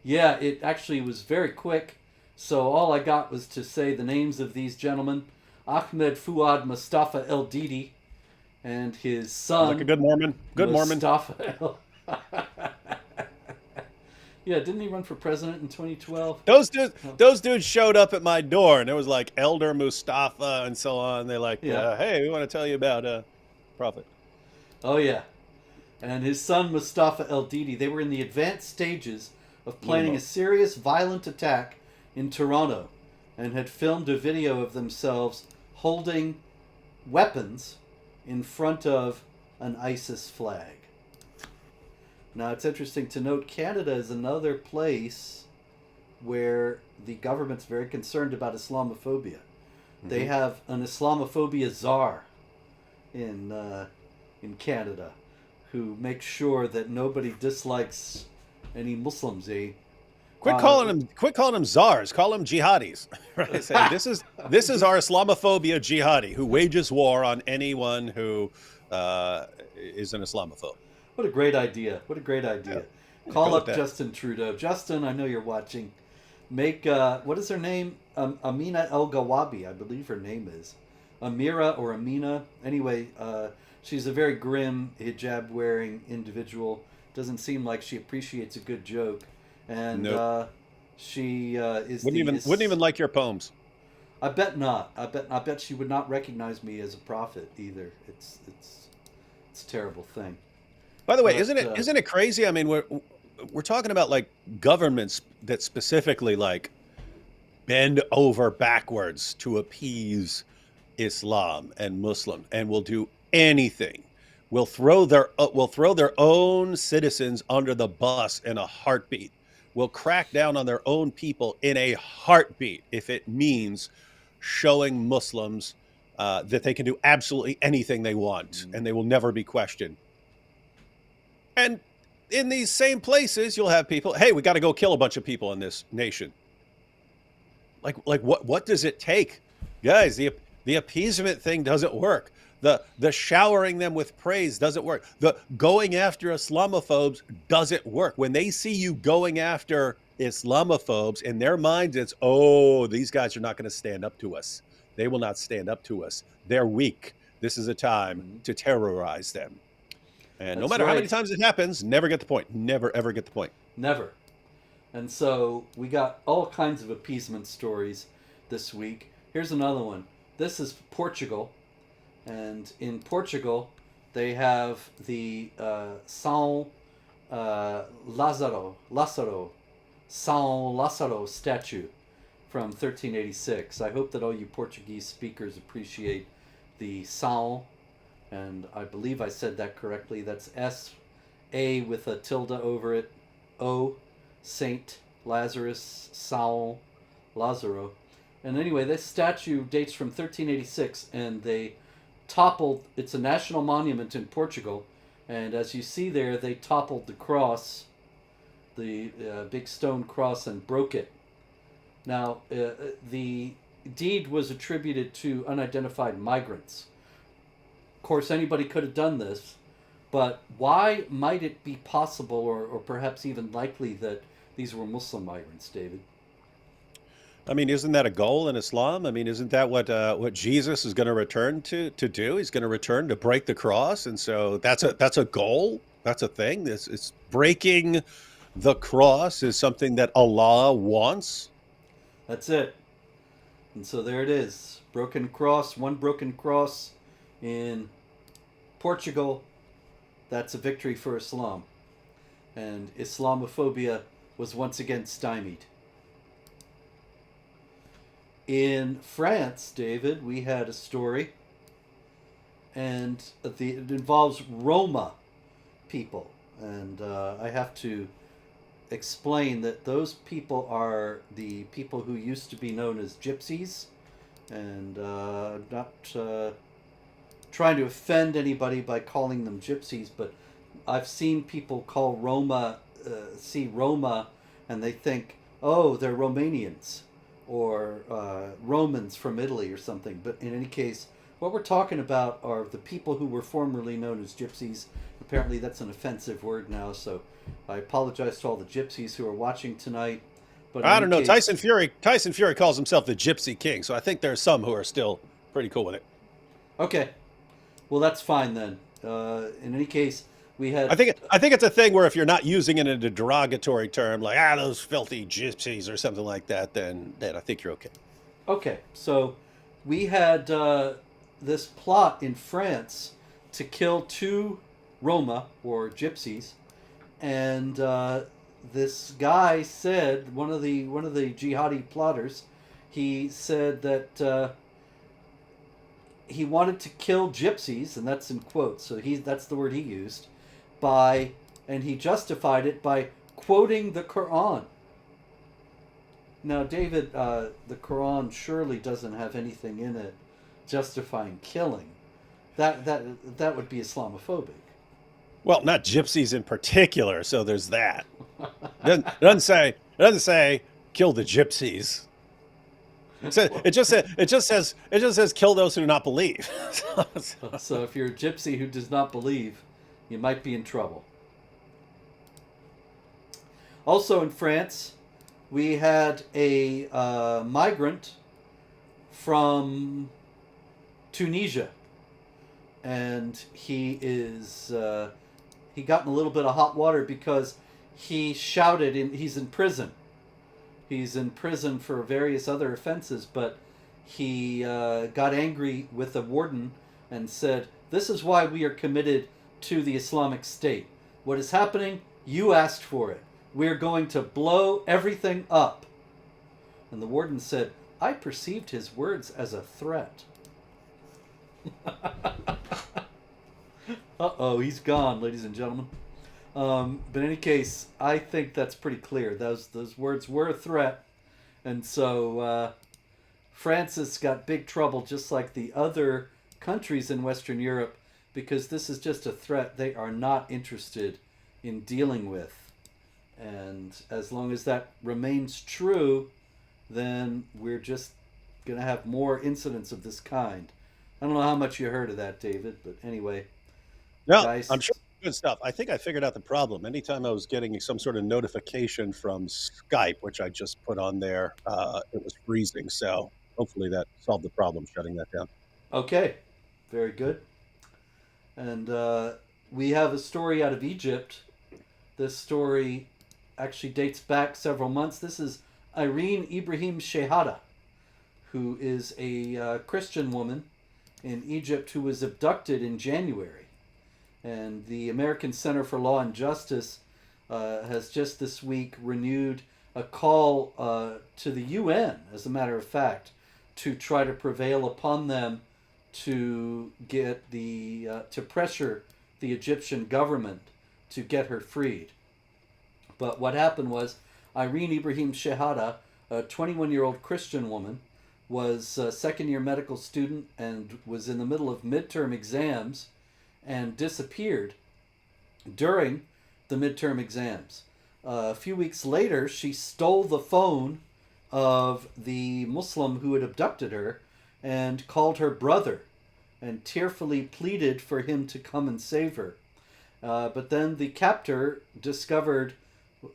yeah, it actually was very quick. So all I got was to say the names of these gentlemen: Ahmed Fuad Mustafa El Didi and his son. Like a good Mormon. Good Mustafa El. Yeah, didn't he run for president in 2012? Those dudes showed up at my door, and it was like Elder Mustafa and so on. They're like, hey, we want to tell you about Prophet. Oh, yeah. And his son, Mustafa El Didi, they were in the advanced stages of planning a serious, violent attack in Toronto and had filmed a video of themselves holding weapons in front of an ISIS flag. Now, it's interesting to note Canada is another place where the government's very concerned about Islamophobia. Mm-hmm. They have an Islamophobia czar in Canada who makes sure that nobody dislikes any Muslims. Quit calling them czars. Call them jihadis. Right? Say, this is our Islamophobia jihadi who wages war on anyone who is an Islamophobe. What a great idea. What a great idea. Yeah. Call up Justin Trudeau. Justin, I know you're watching. Make, what is her name? Amina El Gawabi, I believe her name is. Amira or Amina. Anyway, she's a very grim, hijab-wearing individual. Doesn't seem like she appreciates a good joke. And nope. She wouldn't even like your poems. I bet not. I bet she would not recognize me as a prophet either. It's a terrible thing. By the way, isn't it crazy? I mean, we're talking about like governments that specifically like bend over backwards to appease Islam and Muslim, and will do anything. Will throw their own citizens under the bus in a heartbeat. Will crack down on their own people in a heartbeat if it means showing Muslims that they can do absolutely anything they want and they will never be questioned. And in these same places, you'll have people, hey, we got to go kill a bunch of people in this nation. Like what does it take? Guys, the appeasement thing doesn't work. The showering them with praise doesn't work. The going after Islamophobes doesn't work. When they see you going after Islamophobes, in their minds, it's, oh, these guys are not going to stand up to us. They will not stand up to us. They're weak. This is a time to terrorize them. And no matter how many times it happens, never get the point. Never, ever get the point. Never. And so we got all kinds of appeasement stories this week. Here's another one. This is Portugal. And in Portugal, they have the São Lázaro statue from 1386. I hope that all you Portuguese speakers appreciate the São. And I believe I said that correctly. That's S-A with a tilde over it. O, Saint Lazarus, São Lázaro. And anyway, this statue dates from 1386, and they toppled. It's a national monument in Portugal, and as you see there, they toppled the cross, the big stone cross, and broke it. Now, the deed was attributed to unidentified migrants. Of course, anybody could have done this, but why might it be possible, or perhaps even likely, that these were Muslim migrants, David? I mean, isn't that a goal in Islam? I mean, isn't that what Jesus is going to return to do? He's going to return to break the cross, and so that's a goal. That's a thing. This it's breaking the cross is something that Allah wants. That's it. And so there it is. Broken cross, one broken cross in Portugal. That's a victory for Islam. And Islamophobia was once again stymied. In France, David, we had a story, and it involves Roma people. And I have to explain that those people are the people who used to be known as gypsies, and not trying to offend anybody by calling them gypsies, but I've seen people call Roma, see Roma, and they think, oh, they're Romanians or Romans from Italy or something. But in any case, what we're talking about are the people who were formerly known as gypsies. Apparently that's an offensive word now, so I apologize to all the gypsies who are watching tonight. But I don't know. Tyson Fury calls himself the Gypsy King, so I think there's some who are still pretty cool with it. Okay, well that's fine then. In any case, we had. I think it's a thing where if you're not using it in a derogatory term, like those filthy gypsies or something like that, then I think you're okay. Okay, so we had this plot in France to kill 2 Roma or gypsies, and this guy said, one of the jihadi plotters, he said that he wanted to kill gypsies, and that's in quotes, so that's the word he used, and he justified it by quoting the Quran. Now, David, the Quran surely doesn't have anything in it justifying killing. That would be Islamophobic. Well, not gypsies in particular, so there's that. It doesn't say kill the gypsies. It just says kill those who do not believe. So if you're a gypsy who does not believe, you might be in trouble. Also in France, we had a migrant from Tunisia, and he got in a little bit of hot water because he shouted. He's in prison. He's in prison for various other offenses, but he got angry with the warden and said, "This is why we are committed to the Islamic State. What is happening? You asked for it. We're going to blow everything up." And the warden said, "I perceived his words as a threat." Uh-oh, he's gone, ladies and gentlemen. But in any case, I think that's pretty clear. Those words were a threat. And so Francis got big trouble, just like the other countries in Western Europe, because this is just a threat they are not interested in dealing with. And as long as that remains true, then we're just going to have more incidents of this kind. I don't know how much you heard of that, David, but anyway. No, Guys, I'm sure good stuff. I think I figured out the problem. Anytime I was getting some sort of notification from Skype, which I just put on there, it was freezing. So hopefully that solved the problem, shutting that down. Okay, very good. And we have a story out of Egypt. This story actually dates back several months. This is Irene Ibrahim Shehada, who is a Christian woman in Egypt who was abducted in January. And the American Center for Law and Justice has just this week renewed a call to the UN, as a matter of fact, to try to prevail upon them to get to pressure the Egyptian government to get her freed. But what happened was Irene Ibrahim Shehada, a 21-year-old Christian woman was a second year medical student and was in the middle of midterm exams and disappeared during the midterm exams. A few weeks later, she stole the phone of the Muslim who had abducted her and called her brother and tearfully pleaded for him to come and save her. But then the captor discovered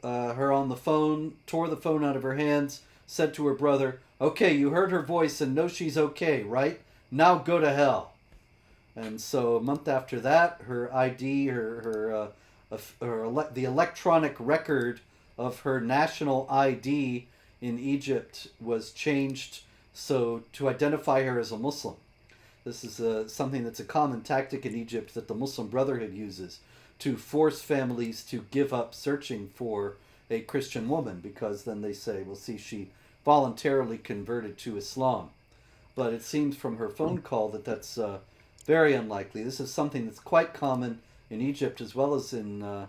her on the phone, tore the phone out of her hands, said to her brother, "Okay, you heard her voice and know she's okay, right? Now go to hell." And so a month after that, her ID, the electronic record of her national ID in Egypt was changed so to identify her as a Muslim. This is something that's a common tactic in Egypt that the Muslim Brotherhood uses to force families to give up searching for a Christian woman, because then they say, well, see, she voluntarily converted to Islam. But it seems from her phone call that that's very unlikely. This is something that's quite common in Egypt as well as in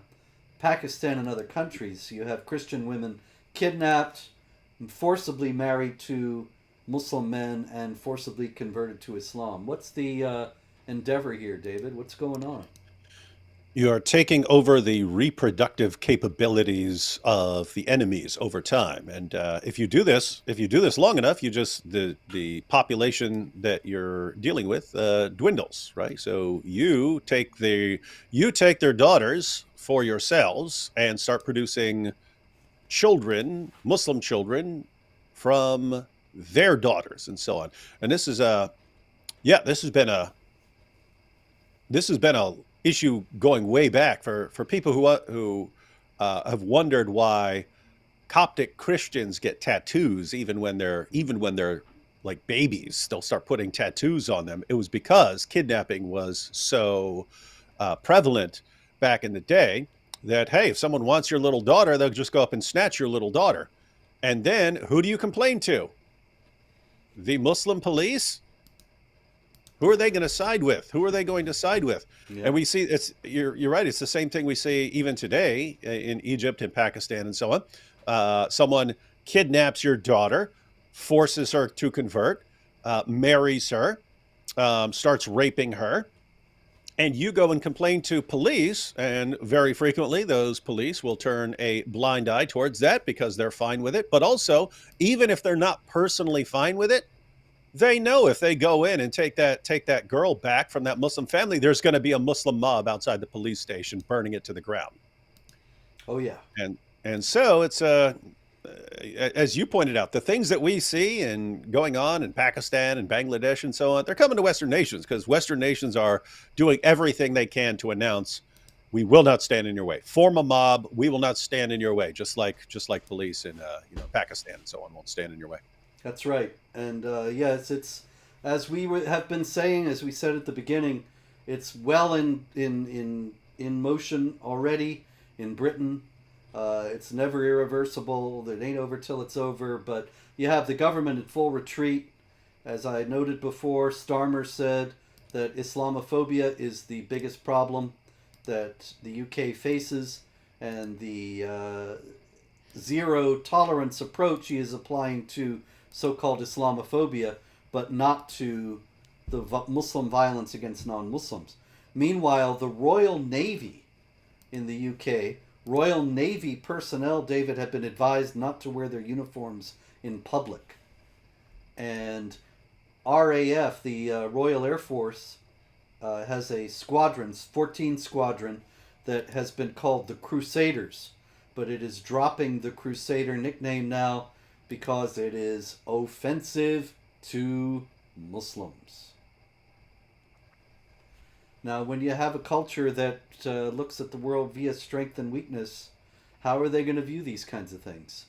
Pakistan and other countries. You have Christian women kidnapped, forcibly married to Muslim men, and forcibly converted to Islam. What's the endeavor here, David? What's going on? You are taking over the reproductive capabilities of the enemies over time, and if you do this long enough, the population that you're dealing with dwindles, right? So you take their daughters for yourselves and start producing children, Muslim children, from their daughters, and so on. And this has been a issue going way back for people who have wondered why Coptic Christians get tattoos even when they're like babies. They'll start putting tattoos on them. It was because kidnapping was so prevalent back in the day that, hey, if someone wants your little daughter, they'll just go up and snatch your little daughter. And then who do you complain to? The Muslim police? Who are they going to side with? Who are they going to side with? Yeah. And we see you're right. It's the same thing we see even today in Egypt and Pakistan and so on. Someone kidnaps your daughter, forces her to convert, marries her, starts raping her, and you go and complain to police. And very frequently, those police will turn a blind eye towards that because they're fine with it. But also, even if they're not personally fine with it, they know if they go in and take that girl back from that Muslim family, there's going to be a Muslim mob outside the police station burning it to the ground. Oh yeah. And so it's as you pointed out, the things that we see and going on in Pakistan and Bangladesh and so on, they're coming to Western nations because Western nations are doing everything they can to announce, we will not stand in your way. Form a mob, we will not stand in your way, just like police in Pakistan and so on won't stand in your way. That's right. And yes, it's as we have been saying, as we said at the beginning, it's well in motion already in Britain. It's never irreversible. It ain't over till it's over. But you have the government in full retreat. As I noted before, Starmer said that Islamophobia is the biggest problem that the UK faces, and the zero tolerance approach he is applying to so-called Islamophobia, but not to the Muslim violence against non-Muslims. Meanwhile, the Royal Navy in the UK, Royal Navy personnel, David, have been advised not to wear their uniforms in public. And RAF, the Royal Air Force, has a squadron, 14 squadron, that has been called the Crusaders. But it is dropping the Crusader nickname now because it is offensive to Muslims. Now, when you have a culture that looks at the world via strength and weakness, how are they going to view these kinds of things?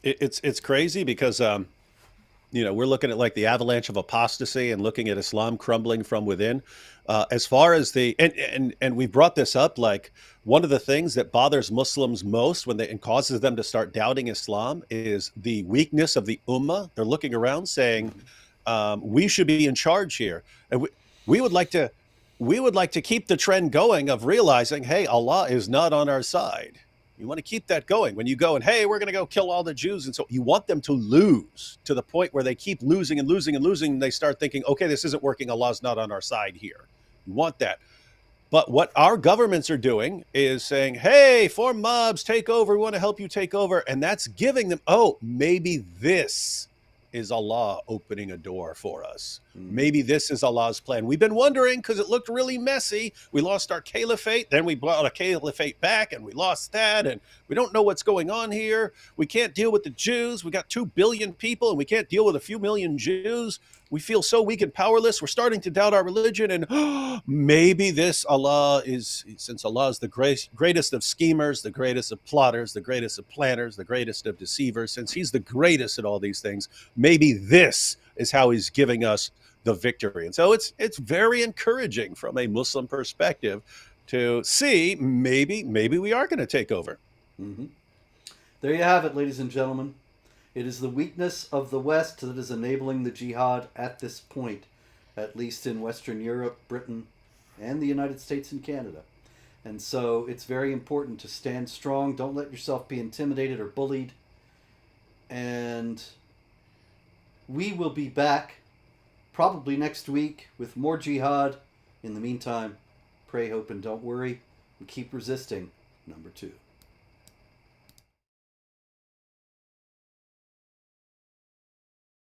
It's crazy because we're looking at like the avalanche of apostasy and looking at Islam crumbling from within. As far as and we brought this up, like one of the things that bothers Muslims most and causes them to start doubting Islam is the weakness of the ummah. They're looking around saying, we should be in charge here. And we would like to keep the trend going of realizing, hey, Allah is not on our side. You want to keep that going. When you go and, hey, we're going to go kill all the Jews. And so you want them to lose to the point where they keep losing and losing and losing. And they start thinking, okay, this isn't working. Allah's not on our side here. You want that. But what our governments are doing is saying, hey, form mobs, take over. We want to help you take over. And that's giving them, oh, maybe this is Allah opening a door for us. Maybe this is Allah's plan. We've been wondering because it looked really messy. We lost our caliphate, then we brought a caliphate back and we lost that. And we don't know what's going on here. We can't deal with the Jews. We got 2 billion people and we can't deal with a few million Jews. We feel so weak and powerless. We're starting to doubt our religion. And maybe this Allah is, since Allah is the greatest of schemers, the greatest of plotters, the greatest of planners, the greatest of deceivers, since he's the greatest at all these things, maybe this is how he's giving us the victory. And so it's very encouraging from a Muslim perspective to see maybe we are going to take over. Mm-hmm. There you have it, ladies and gentlemen. It is the weakness of the West that is enabling the jihad at this point, at least in Western Europe, Britain, and the United States and Canada. And so it's very important to stand strong. Don't let yourself be intimidated or bullied. And we will be back probably next week with more jihad. In the meantime, pray, hope, and don't worry. And keep resisting. Number 2.